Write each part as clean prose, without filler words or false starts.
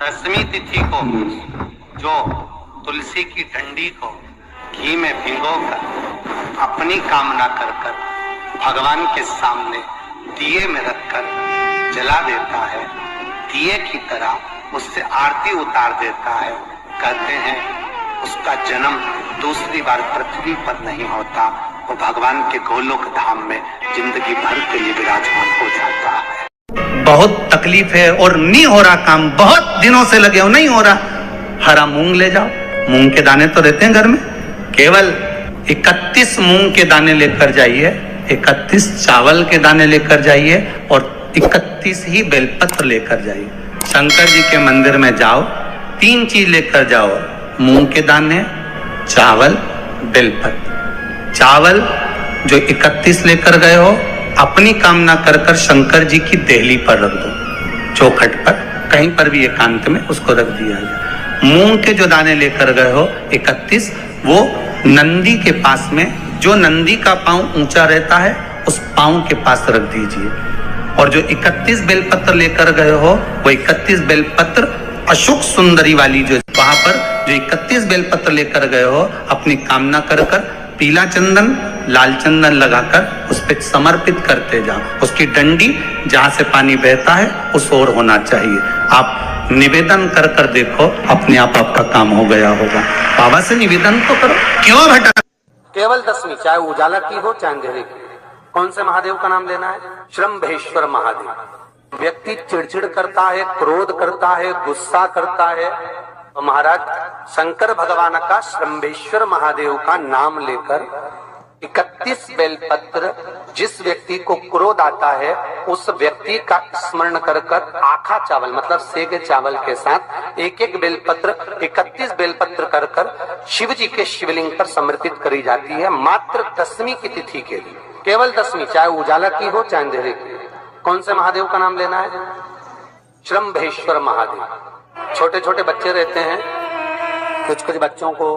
दसवीं तिथि को जो तुलसी की डंडी को घी में भिगोकर अपनी कामना कर कर भगवान के सामने दिए में रखकर जला देता है, दिए की तरह उससे आरती उतार देता है, कहते हैं उसका जन्म दूसरी बार पृथ्वी पर नहीं होता, वो भगवान के गोलोक धाम में जिंदगी भर के लिए विराजमान हो जाता है। बहुत तकलीफ है और नहीं हो रहा काम, बहुत दिनों से लगे हो, नहीं हो रहा। हरा मूंग ले जाओ, मूंग के दाने तो रहते हैं घर में, केवल 31 मूंग के दाने लेकर जाइए, 31 चावल के दाने लेकर जाइए और 31 ही बेलपत्र लेकर जाइए। शंकर जी के मंदिर में जाओ, 3 चीज लेकर जाओ, मूंग के दाने, चावल, बेलपत्र। चावल जो 31 लेकर गए हो अपनी कामना कर कर शंकर जी की देहली पर रख दो, चौखट पर, कहीं पर भी एकांत में उसको रख दिया जाए। मूंग के जो दाने लेकर गए हो 31, वो नंदी के पास में, जो नंदी का पांव ऊंचा रहता है उस पांव के पास रख दीजिए। और जो 31 बेलपत्र लेकर गए हो वो 31 बेलपत्र अशोक सुंदरी वाली जो वहां पर जो 31 बेलपत्र लेकर गए हो अपनी कामना कर कर पीला चंदन, लाल चंदन लगाकर उस पर समर्पित करते जाओ। उसकी डंडी जहां से पानी बहता है उस ओर होना चाहिए। आप निवेदन कर कर देखो, अपने आप आपका काम हो गया होगा। बाबा से निवेदन तो करो, क्यों भटक। केवल दसवीं, चाहे उजाला की हो चाहे अंधेरे की, कौन से महादेव का नाम लेना है? श्रम्भेश्वर महादेव। व्यक्ति चिड़चिड़ करता है, क्रोध करता है, गुस्सा करता है, तो महाराज शंकर भगवान का श्रम्भेश्वर महादेव का नाम लेकर 31 बेलपत्र, जिस व्यक्ति को क्रोध आता है उस व्यक्ति का स्मरण कर कर आखा चावल मतलब सेके चावल के साथ एक एक बेलपत्र 31 बेलपत्र कर कर शिव जी के शिवलिंग पर समर्पित करी जाती है, मात्र दसवीं की तिथि के लिए। केवल दसवीं, चाहे उजाला की हो चाहे अंधेरे की। कौन से महादेव का नाम लेना है? श्रम्भेश्वर महादेव। छोटे छोटे बच्चे रहते हैं, कुछ कुछ बच्चों को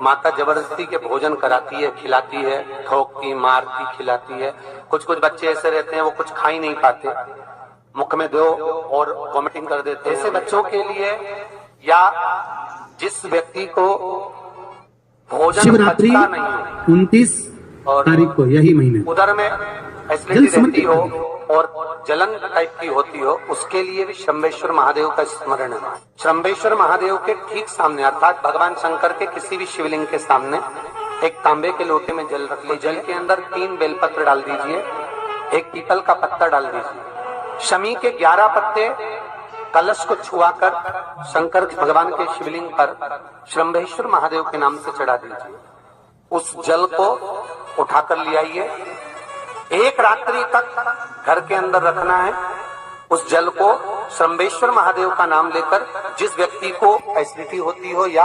माता जबरदस्ती के भोजन कराती है, खिलाती है, ठोकती, मारती, खिलाती है। कुछ कुछ बच्चे ऐसे रहते हैं वो कुछ खा ही नहीं पाते, मुख में दो और वॉमिटिंग कर देते हैं। ऐसे बच्चों के लिए या जिस व्यक्ति को भोजन शिवरात्रि पचता नहीं 29 तारीख को यही महीने उधर में एसिडिटी रहती हो और जलन टाइप की होती हो, उसके लिए भी श्रम्भेश्वर महादेव का स्मरण है। श्रम्भेश्वर महादेव के ठीक सामने अर्थात भगवान शंकर के किसी भी शिवलिंग के सामने एक तांबे के लोटे में जल रख लीजिए, जल के अंदर 3 बेलपत्र डाल दीजिए, एक पीपल का पत्ता डाल दीजिए, शमी के 11 पत्ते कलश को छुआकर शंकर भगवान के शिवलिंग पर श्रम्भेश्वर महादेव के नाम से चढ़ा दीजिए। उस जल को उठाकर ले आइए, एक रात्रि तक घर के अंदर रखना है। उस जल को श्रम्भेश्वर महादेव का नाम लेकर जिस व्यक्ति को एसिडिटी होती हो या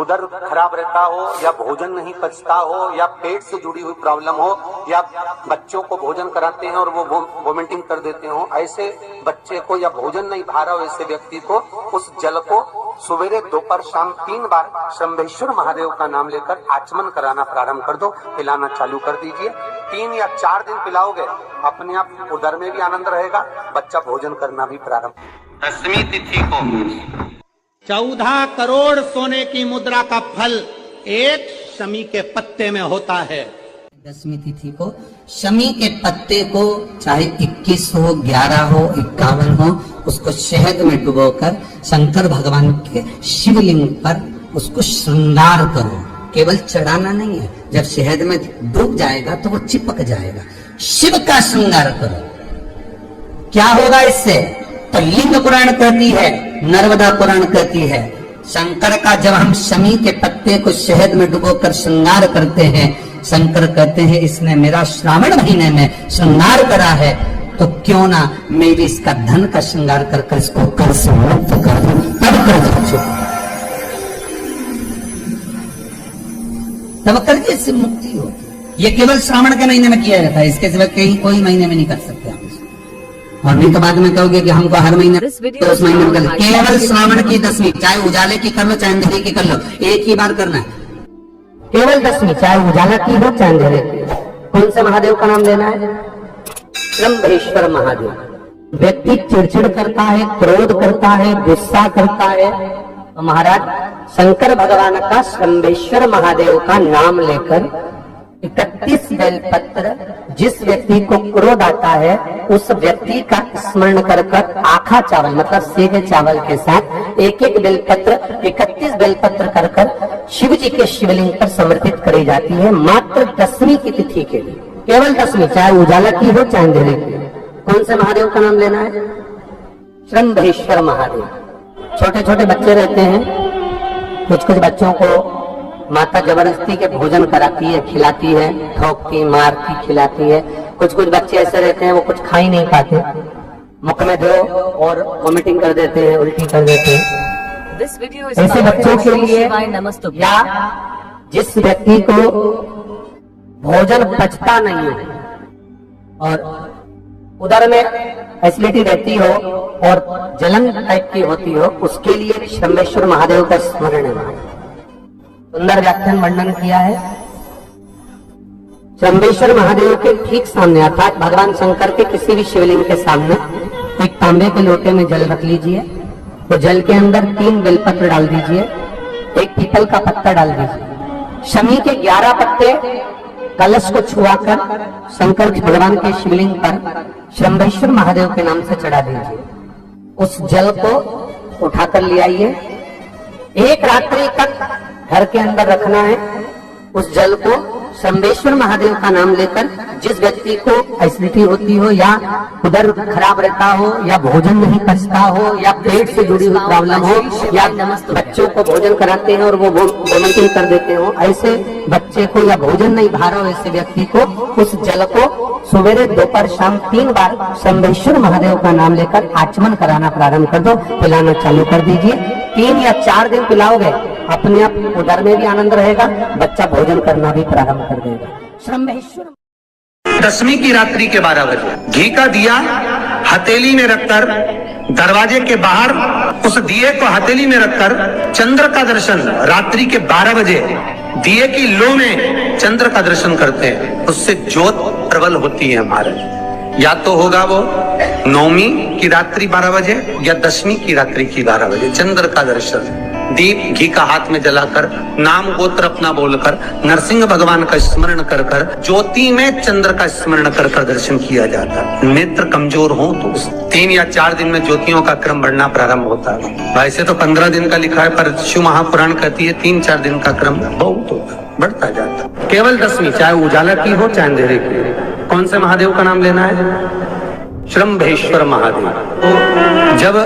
उधर खराब रहता हो या भोजन नहीं पचता हो या पेट से जुड़ी हुई प्रॉब्लम हो या बच्चों को भोजन कराते हैं और वो वोमिटिंग कर देते हो, ऐसे बच्चे को या भोजन नहीं भा रहा हो ऐसे व्यक्ति को उस जल को सवेरे दोपहर शाम 3 बार श्रम्भेश्वर महादेव का नाम लेकर आचमन कराना प्रारंभ कर दो, पिलाना चालू कर दीजिए। 3 या 4 दिन पिलाओगे, अपने आप उधर में भी आनंद रहेगा, बच्चा भोजन करना भी प्रारंभ। दसवीं तिथि को 14 करोड़ सोने की मुद्रा का फल एक शमी के पत्ते में होता है। दसवीं तिथि को शमी के पत्ते को चाहे 21 हो, 11 हो, 51 हो, उसको शहद में डुबोकर शंकर भगवान के शिवलिंग पर उसको श्रृंगार करो। केवल चढ़ाना नहीं है, जब शहद में डूब जाएगा तो वो चिपक जाएगा। शिव का श्रृंगार करो। क्या होगा इससे? तो लिंग पुराण कहती है, नर्मदा पुराण कहती है, शंकर का जब हम शमी के पत्ते को शहद में डुबोकर श्रृंगार करते हैं, शंकर कहते हैं इसने मेरा श्रावण महीने में श्रृंगार करा है, तो क्यों ना मैं भी इसका धन का श्रृंगार कर कर इसको कर से मुक्त कर दूं, तब कर तब कर्ज से मुक्ति हो। ये केवल श्रावण के महीने में किया जाता है, इसके सिवा कहीं कोई महीने में नहीं कर सकते आप इसको। और नहीं तो बाद में कहोगे कि हमको हर महीने तो उस महीने में कर, केवल श्रावण की दसवीं, चाहे उजाले की कर लो चाहे अंधेरे की कर लो, एक ही बार करना है। केवल दसवीं, चाहे उजाला की हो चाहे अंधेरे की। कौन से महादेव का नाम लेना है? श्रम्भेश्वर महादेव। व्यक्ति चिड़चिड़ करता है, क्रोध करता है, गुस्सा करता है, तो महाराज शंकर भगवान का शंभेश्वर महादेव का नाम लेकर 31 बेलपत्र, जिस व्यक्ति को क्रोध आता है उस व्यक्ति का स्मरण कर कर आखा चावल मतलब सेगे चावल के साथ एक एक बेलपत्र 31 बेलपत्र कर कर शिव जी के शिवलिंग पर समर्पित करी जाती है, मात्र 10वीं की तिथि के लिए, केवल 10वीं, चाहे उजाला की हो चाहे अंधेरे की। कौन से महादेव का नाम लेना है? शंभेश्वर महादेव। छोटे छोटे बच्चे रहते हैं, कुछ कुछ बच्चों को माता जबरदस्ती के भोजन कराती है, खिलाती है, ठोकती, मारती, खिलाती है। कुछ कुछ बच्चे ऐसे रहते हैं वो कुछ खा ही नहीं पाते, मुख में दो और वॉमिटिंग कर देते हैं, उल्टी कर देते हैं। ऐसे बच्चों के लिए या जिस व्यक्ति को भोजन पचता नहीं हो और उदर में एसिडिटी रहती हो और जलन टाइप की होती हो, उसके लिए शंभेश्वर महादेव का स्मरण है। सुंदर व्याख्यान वर्णन किया है। शंभेश्वर महादेव के ठीक सामने अर्थात भगवान शंकर के किसी भी शिवलिंग के सामने एक तांबे के लोटे में जल रख लीजिए, तो जल के अंदर 3 बेलपत्र डाल दीजिए, एक पीपल का पत्ता डाल दीजिए, शमी के 11 पत्ते कलश को छुआकर शंकर भगवान के शिवलिंग पर शंभेश्वर महादेव के नाम से चढ़ा दीजिए। उस जल को उठाकर ले आइए, एक रात्रि तक घर के अंदर रखना है। उस जल को शंभेश्वर महादेव का नाम लेकर जिस व्यक्ति को एसिडिटी होती हो या उदर खराब रहता हो या भोजन नहीं पचता हो या पेट से जुड़ी हुई प्रॉब्लम हो या बच्चों को भोजन कराते हैं और वो वॉमिटिंग कर देते हो, ऐसे बच्चे को या भोजन नहीं भा रहा हो ऐसे व्यक्ति को उस जल को सवेरे दोपहर शाम 3 बार शंभेश्वर महादेव का नाम लेकर आचमन कराना प्रारंभ कर दो, पिलाना चालू कर दीजिए। 3 या 4 दिन पिलाओगे, अपने आप उदर में भी आनंद रहेगा, बच्चा भोजन करना भी प्रारंभ कर देगा। शंभेश्वर 10वीं की रात्रि के 12 बजे घी का दिया हथेली में रखकर दरवाजे के बाहर उस दिए को हथेली में रखकर चंद्र का दर्शन रात्रि के 12 बजे दिए की लो में चंद्र का दर्शन करते हैं, उससे ज्योत प्रबल होती है हमारे। या तो होगा वो 9वीं की रात्रि 12 बजे या 10वीं की रात्रि की 12 बजे चंद्र का दर्शन, दीप घी का हाथ में जलाकर नाम गोत्र अपना बोलकर नरसिंह भगवान का स्मरण कर कर ज्योति में चंद्र का स्मरण कर कर दर्शन किया जाता है। नेत्र कमजोर हो तो 3 या 4 दिन में ज्योतियों का क्रम बढ़ना प्रारंभ होता है। वैसे तो 15 दिन का लिखा है, पर शिव महापुराण कहती है 3-4 दिन का क्रम बहुत होता है, बढ़ता जाता है। केवल 10वीं, चाहे उजाला की हो चाहे अंधेरे की। कौन से महादेव का नाम लेना है? शंभेश्वर महादेव। तो जब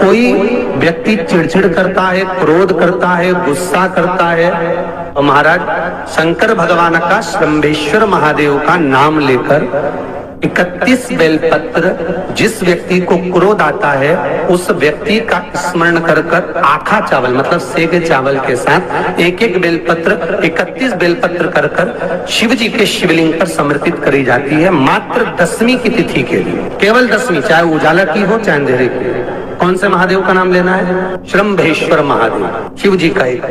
कोई व्यक्ति चिड़चिड़ करता है, क्रोध करता है, गुस्सा करता है, तो महाराज शंकर भगवान का शंभेश्वर महादेव का नाम लेकर 31 बेलपत्र, जिस व्यक्ति को क्रोध आता है उस व्यक्ति का स्मरण कर कर आखा चावल मतलब सेगे चावल के साथ एक एक बेलपत्र 31 बेलपत्र कर कर शिव जी के शिवलिंग पर समर्पित करी जाती है, मात्र 10वीं की तिथि के लिए, केवल 10वीं, चाहे उजाला की हो चाहे अंधेरे की। कौन से महादेव का नाम लेना है? शंभेश्वर महादेव, शिव जी का एक